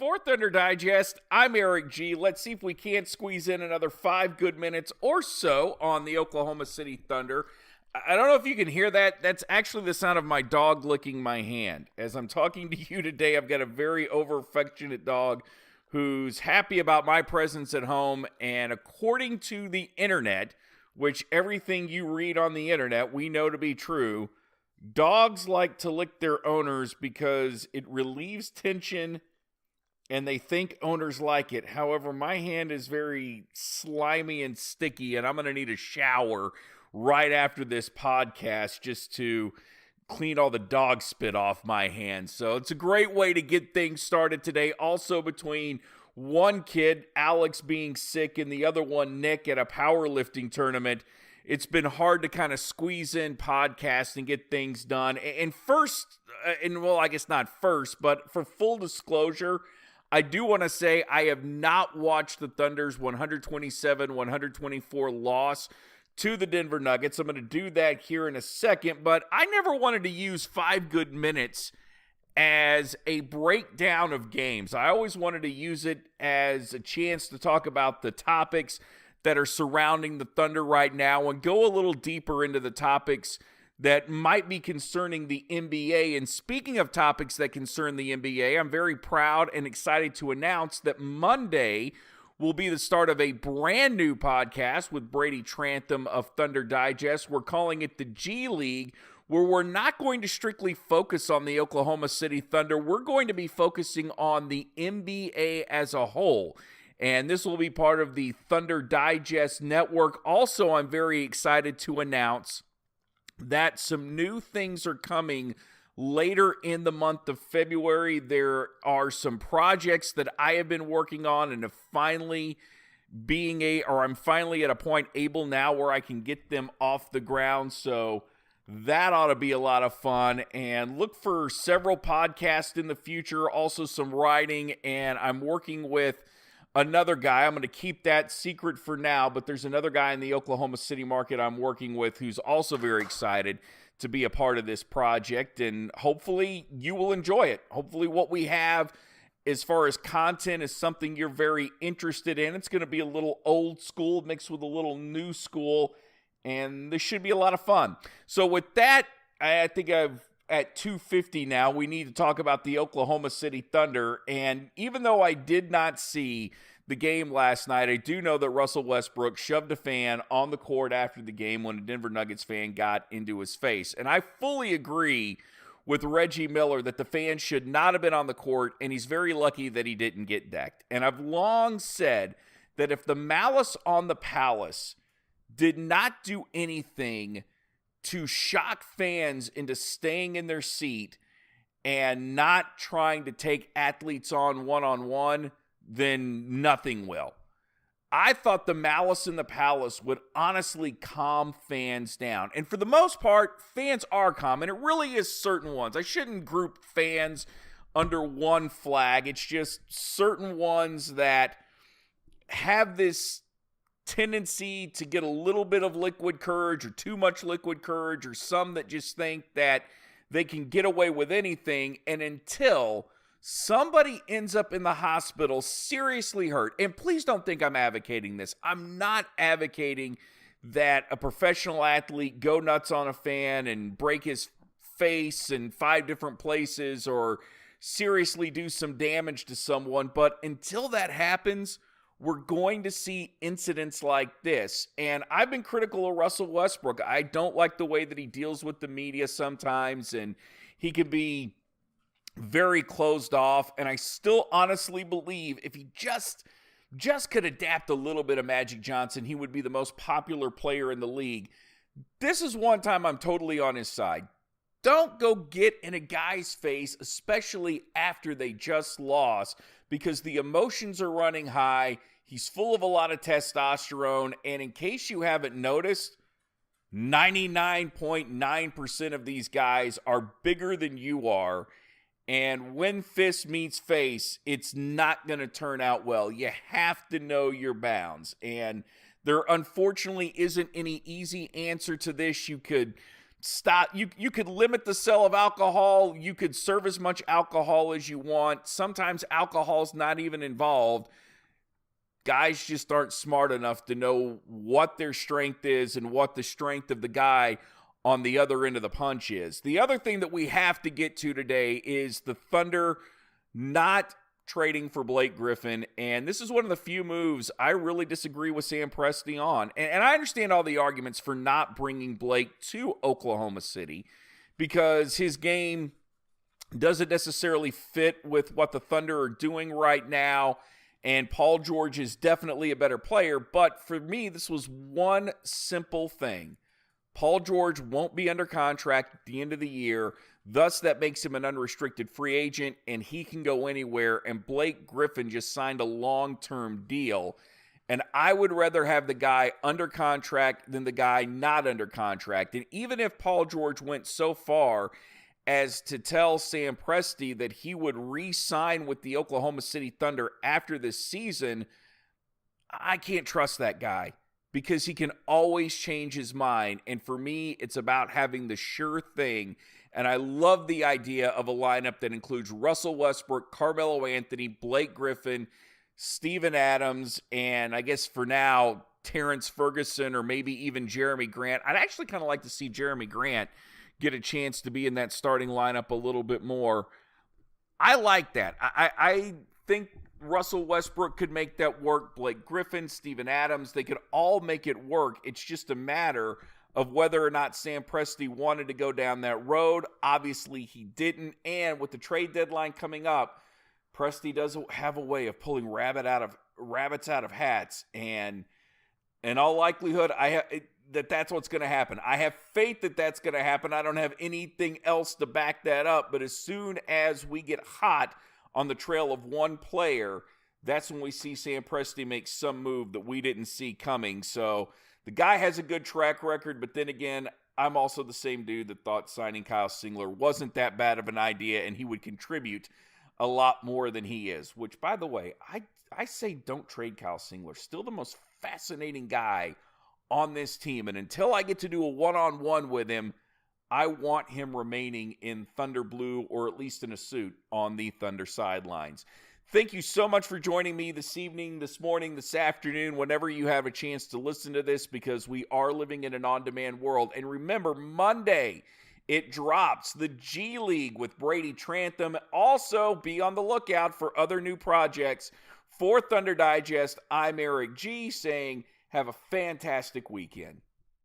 For Thunder Digest, I'm Erik Gee. Let's see if we can't squeeze in another 5 good minutes or so on the Oklahoma City Thunder. I don't know if you can hear that. That's actually the sound of my dog licking my hand. As I'm talking to you today, I've got a very over-affectionate dog who's happy about my presence at home. And according to the internet, which everything you read on the internet we know to be true, dogs like to lick their owners because it relieves tension and they think owners like it. However, my hand is very slimy and sticky, and I'm going to need a shower right after this podcast just to clean all the dog spit off my hands. So it's a great way to get things started today. Also, between one kid, Alex, being sick and the other one, Nick, at a powerlifting tournament, it's been hard to kind of squeeze in podcasts and get things done. And first, well, I guess not first, but for full disclosure, I do want to say I have not watched the Thunder's 127-124 loss to the Denver Nuggets. I'm going to do that here in a second, but I never wanted to use 5 good minutes as a breakdown of games. I always wanted to use it as a chance to talk about the topics that are surrounding the Thunder right now and go a little deeper into the topics that might be concerning the NBA. And speaking of topics that concern the NBA, I'm very proud and excited to announce that Monday will be the start of a brand new podcast with Brady Trantham of Thunder Digest. We're calling it the G League, where we're not going to strictly focus on the Oklahoma City Thunder. We're going to be focusing on the NBA as a whole. And this will be part of the Thunder Digest network. Also, I'm very excited to announce that some new things are coming later in the month of February. There are some projects that I have been working on and I'm finally at a point able now where I can get them off the ground. So that ought to be a lot of fun. And look for several podcasts in the future, also some writing, and I'm working with another guy. I'm going to keep that secret for now, but there's another guy in the Oklahoma City market I'm working with who's also very excited to be a part of this project, and hopefully you will enjoy it. Hopefully what we have as far as content is something you're very interested in. It's going to be a little old school mixed with a little new school, and this should be a lot of fun. So with that, I think at 2:50 now, we need to talk about the Oklahoma City Thunder. And even though I did not see the game last night, I do know that Russell Westbrook shoved a fan on the court after the game when a Denver Nuggets fan got into his face. And I fully agree with Reggie Miller that the fan should not have been on the court, and he's very lucky that he didn't get decked. And I've long said that if the malice on the palace did not do anything to shock fans into staying in their seat and not trying to take athletes on one-on-one, then nothing will. I thought the malice in the palace would honestly calm fans down. And for the most part, fans are calm, and it really is certain ones. I shouldn't group fans under one flag. It's just certain ones that have this tendency to get a little bit of liquid courage or too much liquid courage, or some that just think that they can get away with anything. And until somebody ends up in the hospital seriously hurt, and please don't think I'm advocating this. I'm not advocating that a professional athlete go nuts on a fan and break his face in 5 different places or seriously do some damage to someone. But until that happens, we're going to see incidents like this. And I've been critical of Russell Westbrook. I don't like the way that he deals with the media sometimes, and he can be very closed off. And I still honestly believe if he just could adapt a little bit of Magic Johnson, he would be the most popular player in the league. This is one time I'm totally on his side. Don't go get in a guy's face, especially after they just lost, because the emotions are running high. He's full of a lot of testosterone. And in case you haven't noticed, 99.9% of these guys are bigger than you are. And when fist meets face, it's not going to turn out well. You have to know your bounds. And there unfortunately isn't any easy answer to this. You could stop. You could limit the sale of alcohol. You could serve as much alcohol as you want. Sometimes alcohol's not even involved. Guys just aren't smart enough to know what their strength is and what the strength of the guy on the other end of the punch is. The other thing that we have to get to today is the Thunder not trading for Blake Griffin, and this is one of the few moves I really disagree with Sam Presti on. And I understand all the arguments for not bringing Blake to Oklahoma City because his game doesn't necessarily fit with what the Thunder are doing right now, and Paul George is definitely a better player. But for me, this was one simple thing. Paul George won't be under contract at the end of the year. Thus, that makes him an unrestricted free agent, and he can go anywhere. And Blake Griffin just signed a long-term deal. And I would rather have the guy under contract than the guy not under contract. And even if Paul George went so far as to tell Sam Presti that he would re-sign with the Oklahoma City Thunder after this season, I can't trust that guy because he can always change his mind. And for me, it's about having the sure thing. And I love the idea of a lineup that includes Russell Westbrook, Carmelo Anthony, Blake Griffin, Steven Adams, and I guess for now, Terrence Ferguson or maybe even Jeremy Grant. I'd actually kind of like to see Jeremy Grant get a chance to be in that starting lineup a little bit more. I like that. I think Russell Westbrook could make that work. Blake Griffin, Steven Adams, they could all make it work. It's just a matter of whether or not Sam Presti wanted to go down that road. Obviously, he didn't. And with the trade deadline coming up, Presti does have a way of pulling rabbits out of hats. And in all likelihood, that's what's going to happen. I have faith that that's going to happen. I don't have anything else to back that up. But as soon as we get hot on the trail of one player, that's when we see Sam Presti make some move that we didn't see coming. So the guy has a good track record, but then again, I'm also the same dude that thought signing Kyle Singler wasn't that bad of an idea and he would contribute a lot more than he is. Which, by the way, I say don't trade Kyle Singler. Still the most fascinating guy on this team. And until I get to do a one-on-one with him, I want him remaining in Thunder Blue or at least in a suit on the Thunder sidelines. Thank you so much for joining me this evening, this morning, this afternoon, whenever you have a chance to listen to this, because we are living in an on-demand world. And remember, Monday, it drops the G League with Brady Trantham. Also, be on the lookout for other new projects. For Thunder Digest, I'm Erik Gee saying have a fantastic weekend.